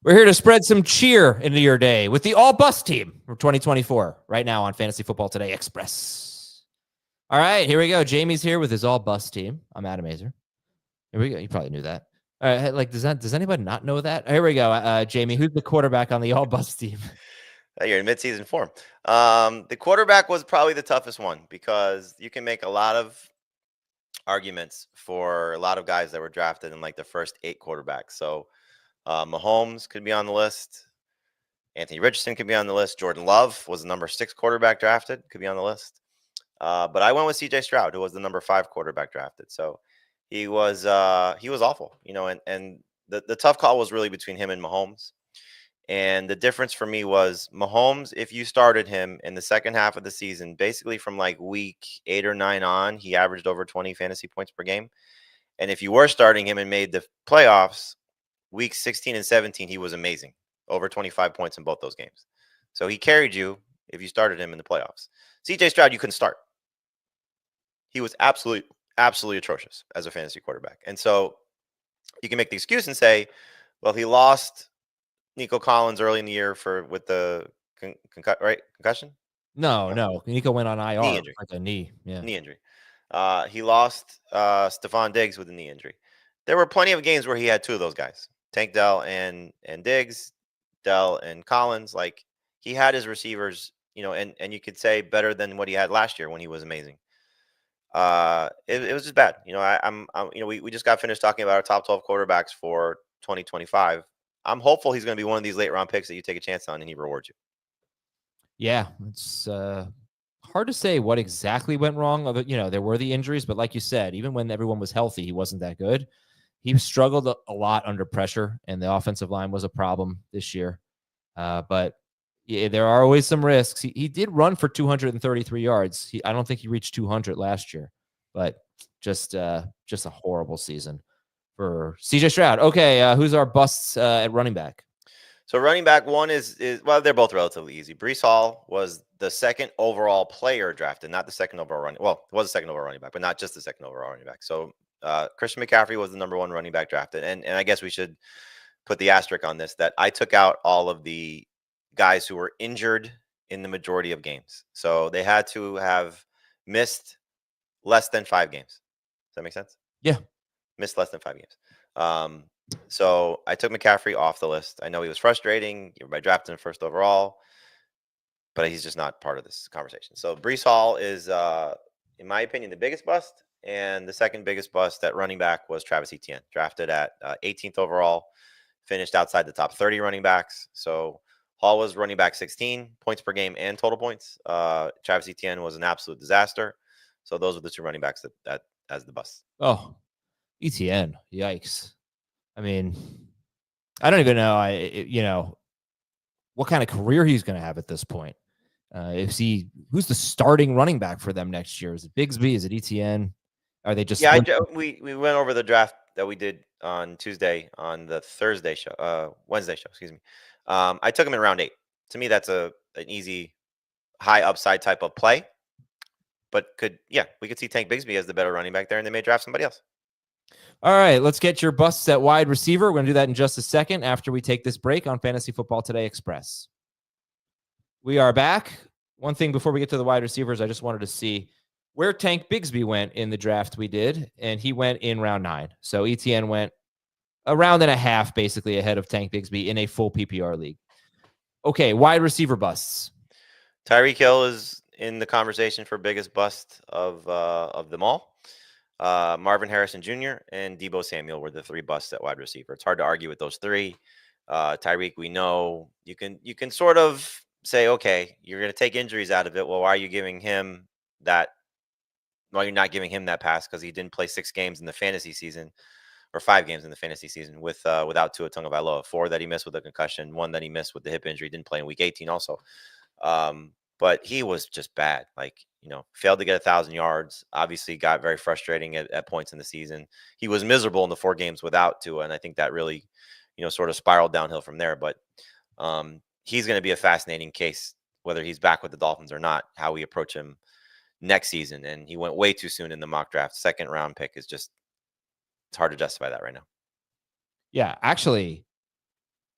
We're here to spread some cheer into your day with the all-bus team for 2024 right now on Fantasy Football Today Express. All right, here we go. Jamey's here with his all-bus team. I'm Adam Azer. Here we go. You probably knew that. All right, like does anybody not know that? Here we go. Jamey, who's the quarterback on the all-bus team? You're in midseason form. The quarterback was probably the toughest one because you can make a lot of arguments for a lot of guys that were drafted in like the first 8 quarterbacks. So Mahomes could be on the list. Anthony Richardson could be on the list. Jordan Love was the number 6 quarterback drafted, could be on the list. But I went with CJ Stroud, who was the number 5 quarterback drafted. So he was awful, and the tough call was really between him and Mahomes. And the difference for me was Mahomes, if you started him in the second half of the season, basically from like week 8 or 9 on, he averaged over 20 fantasy points per game. And if you were starting him and made the playoffs, week 16 and 17, he was amazing, over 25 points in both those games. So he carried you if you started him in the playoffs. CJ Stroud, you couldn't start. He was absolutely atrocious as a fantasy quarterback. And so you can make the excuse and say, well, he lost Nico Collins early in the year with the concussion? No. Nico went on IR. Knee injury. Like a knee. Yeah. Knee injury. He lost Stephon Diggs with a knee injury. There were plenty of games where he had 2 of those guys, Tank Dell and Diggs, Dell and Collins. Like he had his receivers, and you could say better than what he had last year when he was amazing. It was just bad. We just got finished talking about our top 12 quarterbacks for 2025. I'm hopeful he's going to be one of these late round picks that you take a chance on and he rewards you. Yeah, it's hard to say what exactly went wrong. There were the injuries, but like you said, even when everyone was healthy, he wasn't that good. He struggled a lot under pressure, and the offensive line was a problem this year. But yeah, there are always some risks. He did run for 233 yards. I don't think he reached 200 last year, but just a horrible season for CJ Stroud. Okay, who's our busts at running back? So running back one is well, they're both relatively easy. Breece Hall was the 2nd overall player drafted, not the 2nd overall running. Well, it was the 2nd overall running back, but not just the 2nd overall running back. So Christian McCaffrey was the number 1 running back drafted, and I guess we should put the asterisk on this that I took out all of the guys who were injured in the majority of games. So they had to have missed less than 5 games. Does that make sense? Yeah. Missed less than 5 games. So I took McCaffrey off the list. I know he was frustrating. Everybody drafted him 1st overall, but he's just not part of this conversation. So Breece Hall is, in my opinion, the biggest bust. And the second biggest bust at running back was Travis Etienne, drafted at 18th overall, finished outside the top 30 running backs. So Hall was running back 16 points per game and total points. Travis Etienne was an absolute disaster. So those are the 2 running backs that as the bust. Oh, Etienne, yikes. I mean, I don't even know. What kind of career he's going to have at this point. Who's the starting running back for them next year? Is it Bigsby? Is it Etienne? Are they just? Yeah, we went over the draft that we did on Tuesday on the Wednesday show. Excuse me. I took him in round 8. To me, that's an easy, high upside type of play. But we could see Tank Bigsby as the better running back there, and they may draft somebody else. All right, let's get your busts at wide receiver. We're going to do that in just a second after we take this break on Fantasy Football Today Express. We are back. One thing before we get to the wide receivers, I just wanted to see where Tank Bigsby went in the draft we did, and he went in round 9. So Etienne went a round and a half, basically, ahead of Tank Bigsby in a full PPR league. Okay, wide receiver busts. Tyreek Hill is in the conversation for biggest bust of them all. Marvin Harrison Jr. and Deebo Samuel were the 3 busts at wide receiver. It's hard to argue with those 3. Tyreek, we know you can sort of say, okay, you're going to take injuries out of it. Well, why are you giving him that? Why you're not giving him that pass? Because he didn't play 6 games in the fantasy season, or 5 games in the fantasy season without Tua Tagovailoa. 4 that he missed with a concussion, 1 that he missed with the hip injury. Didn't play in week 18 also. But he was just bad. Failed to get 1,000 yards. Obviously got very frustrating at points in the season. He was miserable in the 4 games without Tua, and I think that really, sort of spiraled downhill from there. But he's going to be a fascinating case, whether he's back with the Dolphins or not, how we approach him next season. And he went way too soon in the mock draft. 2nd round pick is just, it's hard to justify that right now. Yeah, actually,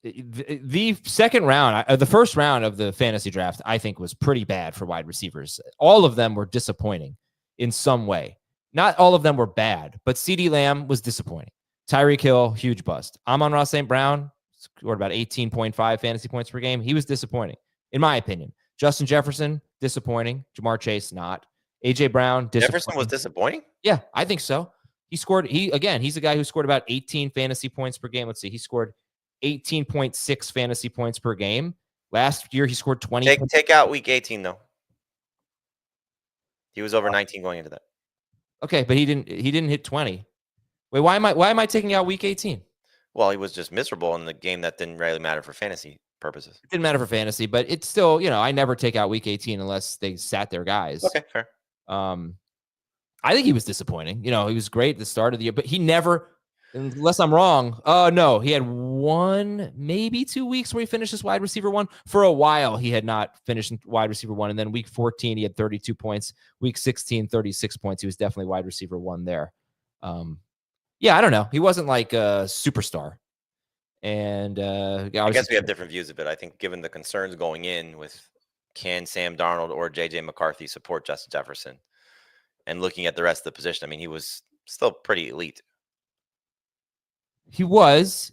The second round, the first round of the fantasy draft, I think was pretty bad for wide receivers. All of them were disappointing in some way. Not all of them were bad, but CeeDee Lamb was disappointing. Tyreek Hill, huge bust. Amon-Ra St. Brown scored about 18.5 fantasy points per game. He was disappointing, in my opinion. Justin Jefferson, disappointing. Jamar Chase, not. A.J. Brown, disappointing. Jefferson was disappointing? Yeah, I think so. He's a guy who scored about 18 fantasy points per game. Let's see. He scored 18.6 fantasy points per game. Last year, he scored 20. Take out week 18, though. He was over 19 going into that. Okay, but he didn't hit 20. Wait, why am I taking out week 18? Well, he was just miserable in the game that didn't really matter for fantasy purposes. It didn't matter for fantasy, but it's still, I never take out week 18 unless they sat their guys. Okay, fair. I think he was disappointing. He was great at the start of the year, but he never, unless I'm wrong. No, he had 1, maybe 2 weeks where he finished as wide receiver 1. For a while, he had not finished wide receiver 1. And then week 14, he had 32 points. Week 16, 36 points. He was definitely wide receiver 1 there. Yeah, I don't know. He wasn't like a superstar. And I guess we have different views of it. I think given the concerns going in with can Sam Darnold or J.J. McCarthy support Justin Jefferson, and looking at the rest of the position, I mean, he was still pretty elite. He was.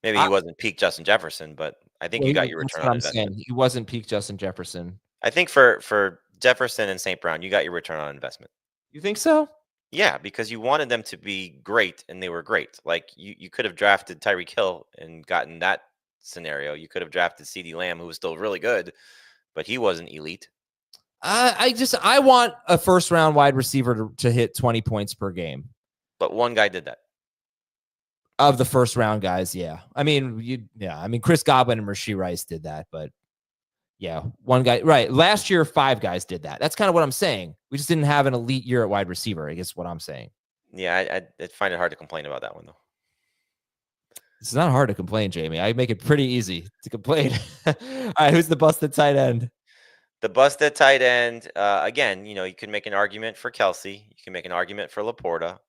Maybe he wasn't peak Justin Jefferson, but I think you got your return on investment. He wasn't peak Justin Jefferson. I think for Jefferson and St. Brown, you got your return on investment. You think so? Yeah, because you wanted them to be great, and they were great. Like, you could have drafted Tyreek Hill and gotten that scenario. You could have drafted CeeDee Lamb, who was still really good, but he wasn't elite. I want a first round wide receiver to hit 20 points per game. But one guy did that. Of the first round guys, yeah. I mean, Chris Godwin and Rashee Rice did that, but yeah, one guy, right. Last year, 5 guys did that. That's kind of what I'm saying. We just didn't have an elite year at wide receiver, I guess what I'm saying. Yeah, I find it hard to complain about that one, though. It's not hard to complain, Jamey. I make it pretty easy to complain. All right, who's the busted tight end? The busted tight end, again, you can make an argument for Kelsey. You can make an argument for Laporta.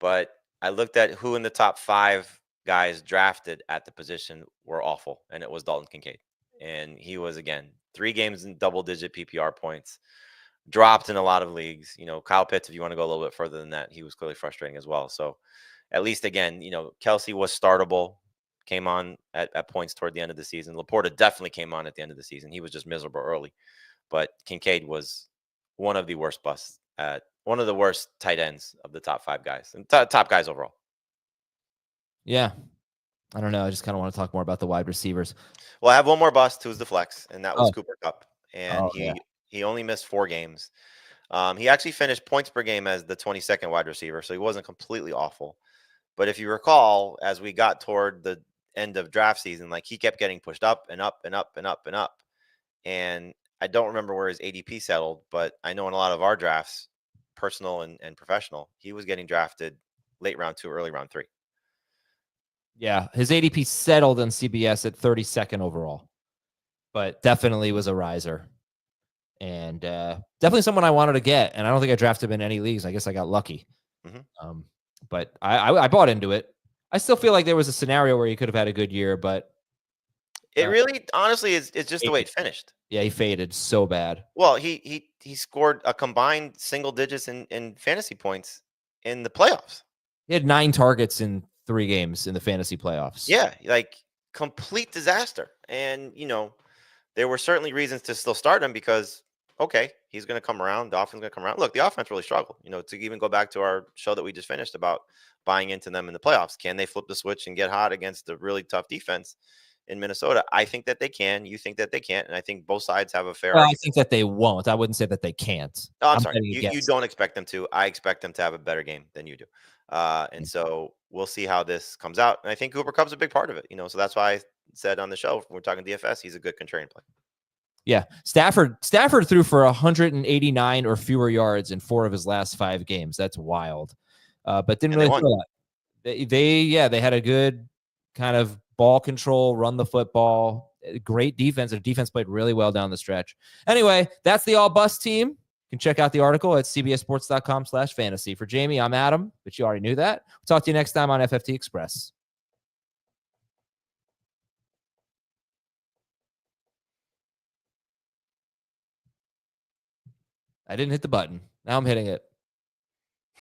But I looked at who in the top 5 guys drafted at the position were awful, and it was Dalton Kincaid. And he was, again, 3 games in double-digit PPR points, dropped in a lot of leagues. Kyle Pitts, if you want to go a little bit further than that, he was clearly frustrating as well. So at least, again, Kelsey was startable, came on at points toward the end of the season. Laporta definitely came on at the end of the season. He was just miserable early. But Kincaid was one of the worst busts one of the worst tight ends of the top 5 guys and top guys overall. Yeah. I don't know. I just kind of want to talk more about the wide receivers. Well, I have one more bust who's the flex, and that was Cooper Kupp. And he only missed 4 games. He actually finished points per game as the 22nd wide receiver, so he wasn't completely awful. But if you recall, as we got toward the end of draft season, like, he kept getting pushed up and up and up and up and up. And I don't remember where his ADP settled, but I know in a lot of our drafts, personal and professional, he was getting drafted late round 2, early round 3. Yeah, his ADP settled in CBS at 32nd overall, but definitely was a riser. And definitely someone I wanted to get, and I don't think I drafted him in any leagues. I guess I got lucky. Mm-hmm. But I bought into it. I still feel like there was a scenario where he could have had a good year, but it really, honestly, it's just the way it finished. Yeah, he faded so bad. Well, he scored a combined single digits in fantasy points in the playoffs. He had 9 targets in 3 games in the fantasy playoffs. Yeah, like, complete disaster. And, there were certainly reasons to still start him because, okay, he's going to come around. The offense is going to come around. Look, the offense really struggled. To even go back to our show that we just finished about buying into them in the playoffs. Can they flip the switch and get hot against a really tough defense in Minnesota? I think that they can. You think that they can't. And I think both sides have a fair argument. I think that they won't. I wouldn't say that they can't. Oh, I'm sorry. You don't expect them to. I expect them to have a better game than you do. And so we'll see how this comes out. And I think Cooper Kupp's a big part of it. So that's why I said on the show, when we're talking DFS, he's a good contrarian play. Yeah. Stafford threw for 189 or fewer yards in 4 of his last 5 games. That's wild. But didn't really throw that. They had a good kind of ball control, run the football, great defense. Their defense played really well down the stretch. Anyway, that's the all bust team. You can check out the article at cbssports.com/fantasy. For Jamey, I'm Adam, but you already knew that. We'll talk to you next time on FFT Express. I didn't hit the button. Now I'm hitting it.